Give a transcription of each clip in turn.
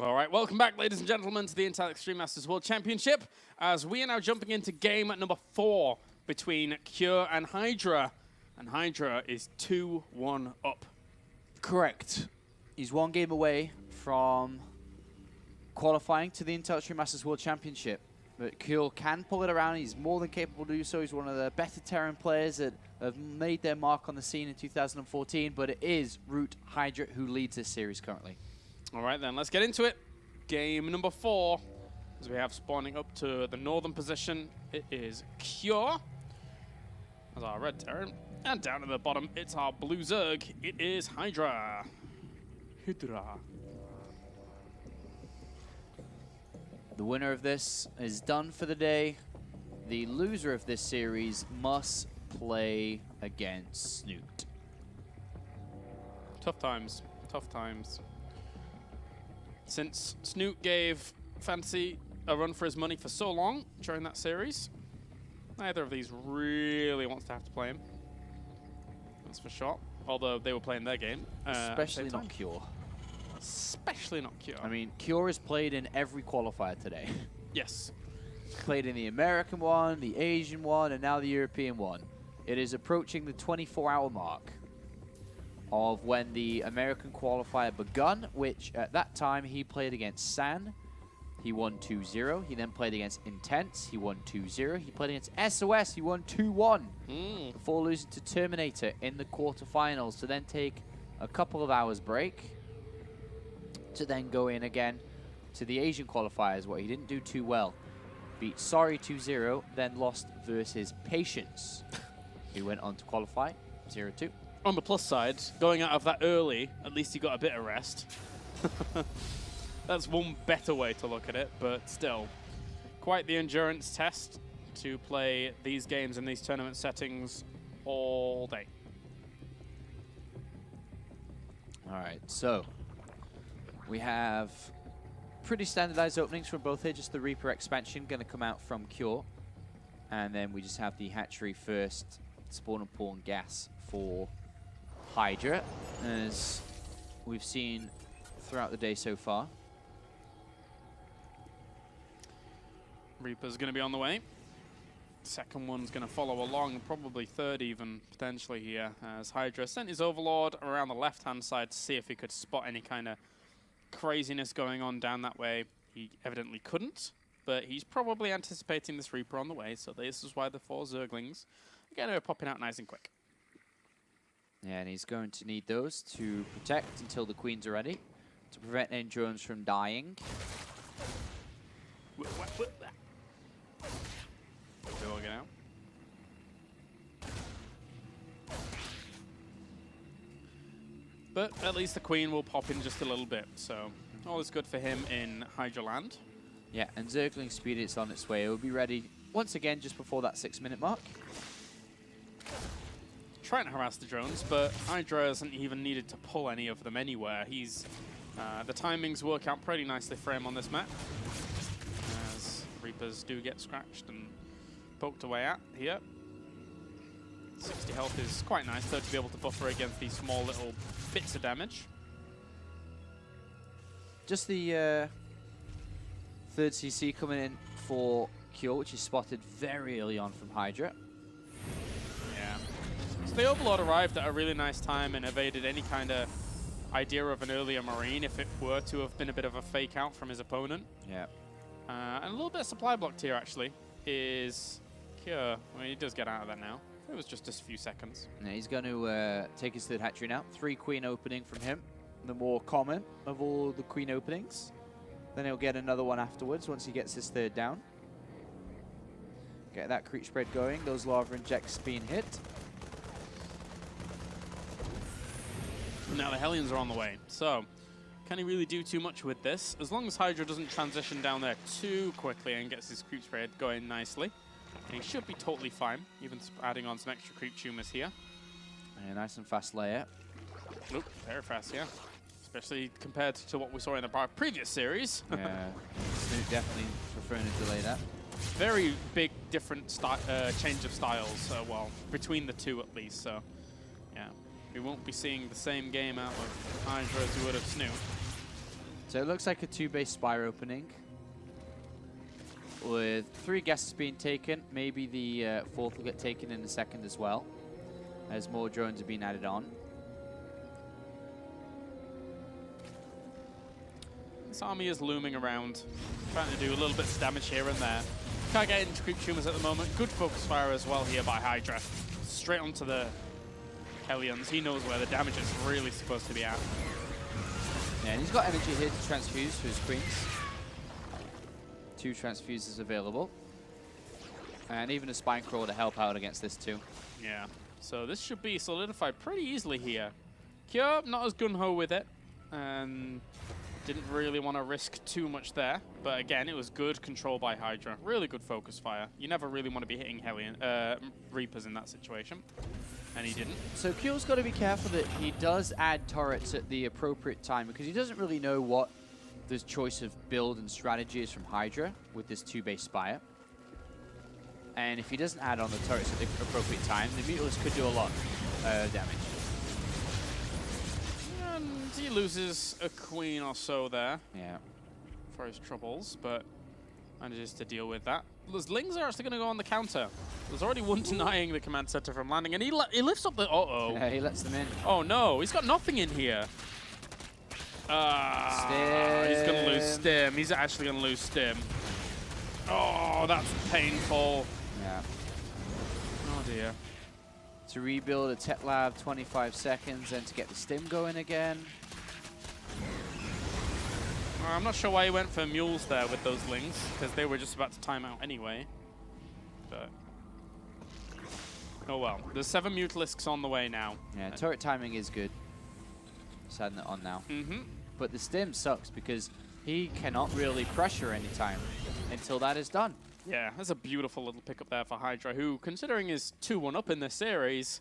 All right, welcome back, ladies and gentlemen, to the Intel Extreme Masters World Championship, as we are now jumping into game number 4 between Cure and Hydra. And Hydra is 2-1 up. Correct. He's one game away from qualifying to the Intel Extreme Masters World Championship. But Cure can pull it around. He's more than capable to do so. He's one of the better Terran players that have made their mark on the scene in 2014. But it is Root Hydra who leads this series currently. All right, then, let's get into it. Game number 4, as we have spawning up to the northern position, it is Cure as our red Terran. And down at the bottom, it's our blue Zerg. It is Hydra. Hydra. The winner of this is done for the day. The loser of this series must play against Snoot. Tough times. Tough times. Since Snoot gave Fantasy a run for his money for so long during that series, neither of these really wants to have to play him. That's for sure. Although they were playing their game. Especially not Cure. Especially not Cure. I mean, Cure is played in every qualifier today. Yes. Played in the American one, the Asian one, and now the European one. It is approaching the 24-hour mark of when the American qualifier begun, which at that time he played against San. He won 2-0. He then played against Intense. He won 2-0. He played against SOS. He won 2-1 before losing to Terminator in the quarterfinals to then take a couple of hours break to then go in again to the Asian qualifiers where he didn't do too well. Beat Sorry 2-0, then lost versus Patience, who went on to qualify 0-2. On the plus side, going out of that early, at least he got a bit of rest. That's one better way to look at it, but still, quite the endurance test to play these games in these tournament settings all day. All right, so we have pretty standardized openings from both here. Just the Reaper expansion going to come out from Cure, and then we just have the hatchery first spawn and pawn gas for Hydra, as we've seen throughout the day so far. Reaper's going to be on the way. Second one's going to follow along, probably third even, potentially here, as Hydra sent his Overlord around the left-hand side to see if he could spot any kind of craziness going on down that way. He evidently couldn't, but he's probably anticipating this Reaper on the way, so this is why the 4 Zerglings, again, are popping out nice and quick. Yeah, and he's going to need those to protect until the Queens are ready, to prevent any drones from dying. They'll get out. But at least the Queen will pop in just a little bit, so all is good for him in Hydra land. Yeah, and Zergling speed is on its way. It will be ready once again just before that 6-minute mark. Trying to harass the drones, but Hydra hasn't even needed to pull any of them anywhere. He's the timings work out pretty nicely for him on this map, as Reapers do get scratched and poked away at here. 60 health is quite nice, though, to be able to buffer against these small little bits of damage. Just the third CC coming in for Cure, which is spotted very early on from Hydra. Yeah. So the Overlord arrived at a really nice time and evaded any kind of idea of an earlier Marine if it were to have been a bit of a fake out from his opponent. Yeah. And a little bit of supply blocked here, actually, is Cure. Well, he does get out of that now. It was just a few seconds. Yeah, he's going to take his third hatchery now. 3 Queen opening from him, the more common of all the Queen openings. Then he'll get another one afterwards once he gets his third down. Get that creep spread going. Those lava injects being hit. Now the Hellions are on the way. So, can he really do too much with this? As long as Hydra doesn't transition down there too quickly and gets his creep spread going nicely, he should be totally fine, even adding on some extra creep tumors here. Yeah, nice and fast layer. Oop, very fast, yeah. Especially compared to what we saw in the previous series. Yeah, Snoot definitely preferring to delay that. Very big different change of styles, well, between the two at least, so yeah. We won't be seeing the same game out of Hydra as we would of Snoot. So it looks like a 2-base Spire opening, with 3 guesses being taken. Maybe the 4th will get taken in a second as well, as more drones are being added on. This army is looming around, trying to do a little bit of damage here and there. Can't get into creep tumors at the moment. Good focus fire as well here by Hydra. Straight onto the Hellions. He knows where the damage is really supposed to be at. Yeah, and he's got energy here to transfuse for his queens. 2 transfuses available. And even a spine crawl to help out against this too. Yeah, so this should be solidified pretty easily here. Cure, not as gung-ho with it. And didn't really want to risk too much there. But again, it was good control by Hydra. Really good focus fire. You never really want to be hitting Reapers in that situation. And he didn't. So Q's got to be careful that he does add turrets at the appropriate time, because he doesn't really know what the choice of build and strategy is from Hydra with this 2-base Spire. And if he doesn't add on the turrets at the appropriate time, the Mutalisk could do a lot of damage. And he loses a queen or so there. Yeah. For his troubles, but manages to deal with that. Those Lings are actually going to go on the counter. There's already one denying the command center from landing, and he lifts up the... Uh-oh. Yeah, he lets them in. Oh, no. He's got nothing in here. He's going to lose Stim. He's actually going to lose Stim. Oh, that's painful. Yeah. Oh, dear. To rebuild a Tech Lab, 25 seconds, and to get the Stim going again. I'm not sure why he went for mules there with those Lings, because they were just about to time out anyway. But oh well. There's 7 Mutalisks on the way now. Yeah, turret timing is good. Just adding it on now. Mm-hmm. But the Stim sucks because he cannot really pressure anytime until that is done. Yeah, that's a beautiful little pickup there for Hydra, who, considering is 2-1 up in this series,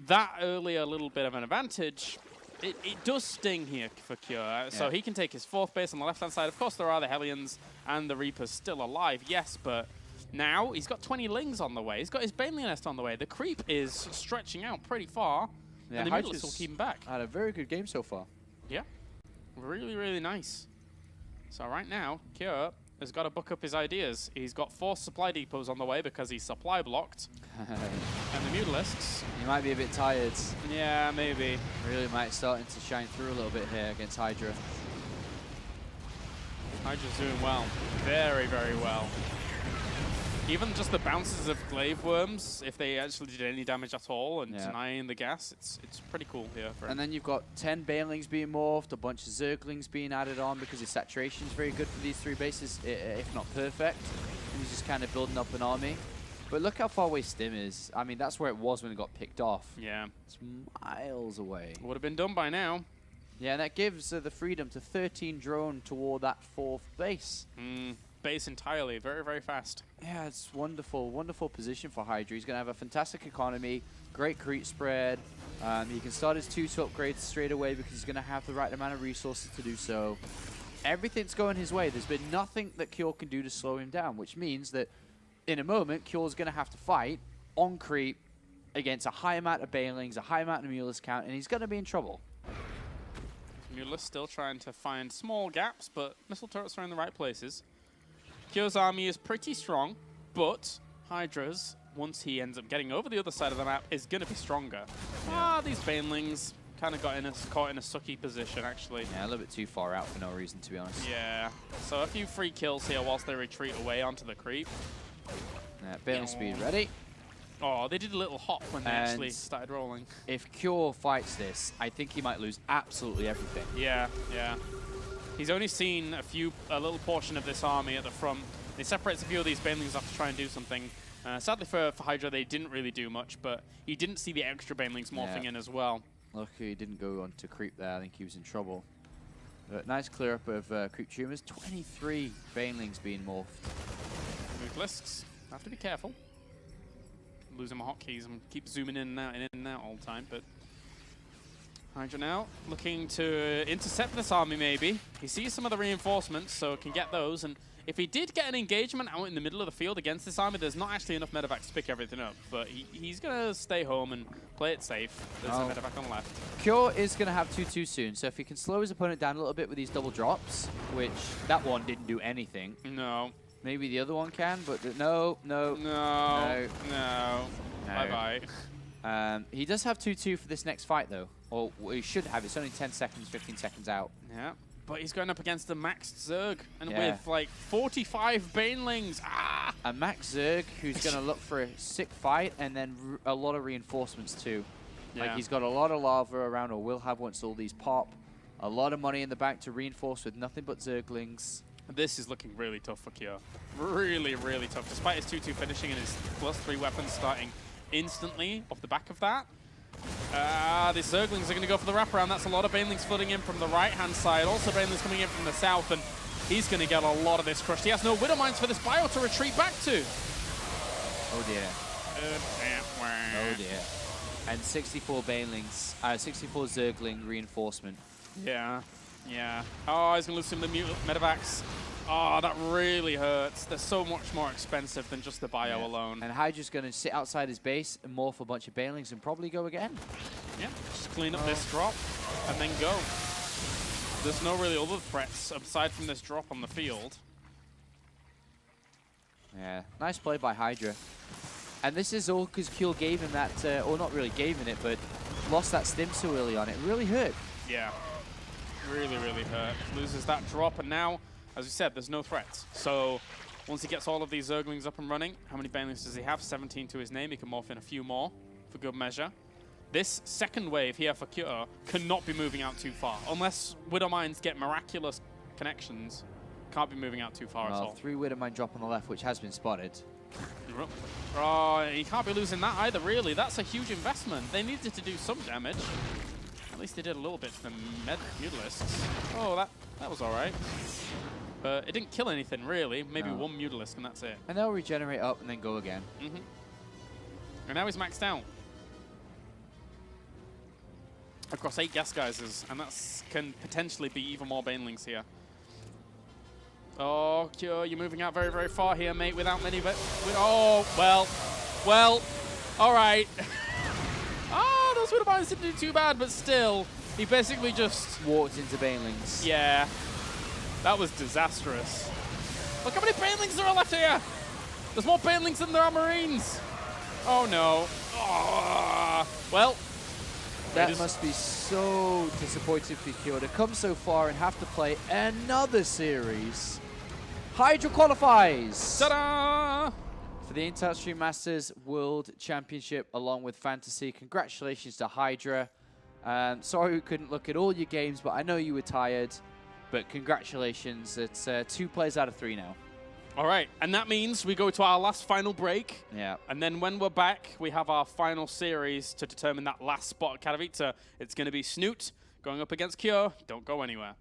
that early a little bit of an advantage. It does sting here for Cure, so he can take his 4th base on the left-hand side. Of course, there are the Hellions and the Reapers still alive, yes, but now he's got 20 Lings on the way. He's got his Baneling Nest on the way. The creep is stretching out pretty far, and the Mutalisk will keep him back. Had a very good game so far. Yeah, really, really nice. So right now, Cure has got to book up his ideas. He's got 4 supply depots on the way because he's supply blocked. And the Mutalisks... He might be a bit tired. Yeah, maybe. Really might starting to shine through a little bit here against Hydra. Hydra's doing well. Very, very well. Even just the bounces of Glaive Worms, if they actually did any damage at all and denying the gas, it's pretty cool here. For him. And then you've got 10 Banelings being morphed, a bunch of Zerglings being added on because his saturation is very good for these 3 bases, if not perfect. And he's just kind of building up an army. But look how far away Stim is. I mean, that's where it was when it got picked off. Yeah. It's miles away. Would have been done by now. Yeah, and that gives the freedom to 13 drone toward that 4th base. Base entirely. Very, very fast. Yeah, it's wonderful, wonderful position for Hydra. He's going to have a fantastic economy, great creep spread. He can start his 2-2 upgrades straight away because he's going to have the right amount of resources to do so. Everything's going his way. There's been nothing that Cure can do to slow him down, which means that in a moment, Cure's going to have to fight on creep against a high amount of Banelings, a high amount of Mutalisk count, and he's going to be in trouble. Mutalisk still trying to find small gaps, but missile turrets are in the right places. Cure's army is pretty strong, but Hydra's, once he ends up getting over the other side of the map, is going to be stronger. These Banelings kind of got caught in a sucky position, actually. Yeah, a little bit too far out for no reason, to be honest. Yeah, so a few free kills here whilst they retreat away onto the creep. Baneling speed ready. Oh, they did a little hop when they actually started rolling. If Cure fights this, I think he might lose absolutely everything. Yeah. He's only seen a little portion of this army at the front. He separates a few of these Banelings off to try and do something. Sadly for Hydra, they didn't really do much, but he didn't see the extra Banelings morphing in as well. Luckily, he didn't go on to creep there. I think he was in trouble. But nice clear up of creep tumors. 23 Banelings being morphed. Mutalisks. Have to be careful. Losing my hotkeys and keep zooming in and out all the time, but Hydra now looking to intercept this army maybe. He sees some of the reinforcements, so can get those, and If he did get an engagement out in the middle of the field against this army, there's not actually enough medevacs to pick everything up. But he's going to stay home and play it safe. There's a medevac on the left. Cure is going to have 2-2 soon, so if he can slow his opponent down a little bit with these double drops, which that one didn't do anything. No. Maybe the other one can, but no. Bye-bye. He does have 2-2 for this next fight, though. Or he should have. It's only 10 seconds, 15 seconds out. Yeah. But he's going up against the maxed Zerg, and with like 45 Banelings. Ah! A max Zerg who's going to look for a sick fight and then a lot of reinforcements too. Yeah. Like he's got a lot of lava around, or will have once all these pop. A lot of money in the bank to reinforce with nothing but Zerglings. This is looking really tough for Kyo. Really, really tough. Despite his 2-2 finishing and his +3 weapons starting instantly off the back of that. The Zerglings are going to go for the wraparound. That's a lot of Banelings flooding in from the right-hand side. Also Banelings coming in from the south, and he's going to get a lot of this crushed. He has no Widow Mines for this bio to retreat back to. Oh dear. Oh dear. And 64 Banelings, 64 Zergling reinforcement. Yeah. Oh, he's going to lose some of the medevacs. Oh, that really hurts. They're so much more expensive than just the bio alone. And Hydra's going to sit outside his base and morph a bunch of Banelings and probably go again. Yeah, just clean up this drop and then go. There's no really other threats aside from this drop on the field. Yeah, nice play by Hydra. And this is all because Kule gave him that, or not really gave him it, but lost that stim so early on. It really hurt. Yeah, really, really hurt. Loses that drop, and now, as we said, there's no threats. So once he gets all of these Zerglings up and running, how many Banelings does he have? 17 to his name. He can morph in a few more for good measure. This second wave here for Cure cannot be moving out too far. Unless Widow Mines get miraculous connections, can't be moving out too far at all. 3 Widow Mine drop on the left, which has been spotted. Oh, he can't be losing that either, really. That's a huge investment. They needed to do some damage. At least they did a little bit to the Mutalisks. Oh, that was all right. But it didn't kill anything, really. Maybe one Mutalisk, and that's it. And they'll regenerate up and then go again. And now he's maxed out. Across 8 gas geysers, and that can potentially be even more Banelings here. Oh, Cure, you're moving out very, very far here, mate, without many... Oh, well, all right. Oh, those Widow Mines didn't do too bad, but still, he basically just... walked into Banelings. Yeah, that was disastrous. Look how many Banelings there are left here. There's more Banelings than there are Marines. Oh, no. Oh, well... That must be so disappointing for Kyo to come so far and have to play another series. Hydra qualifies! Ta-da! For the Intel Stream Masters World Championship along with Fantasy. Congratulations to Hydra. Sorry we couldn't look at all your games, but I know you were tired. But congratulations, it's 2 plays out of 3 now. All right, and that means we go to our last final break. Yeah. And then when we're back, we have our final series to determine that last spot at Katowice. It's going to be Snoot going up against Cure. Don't go anywhere.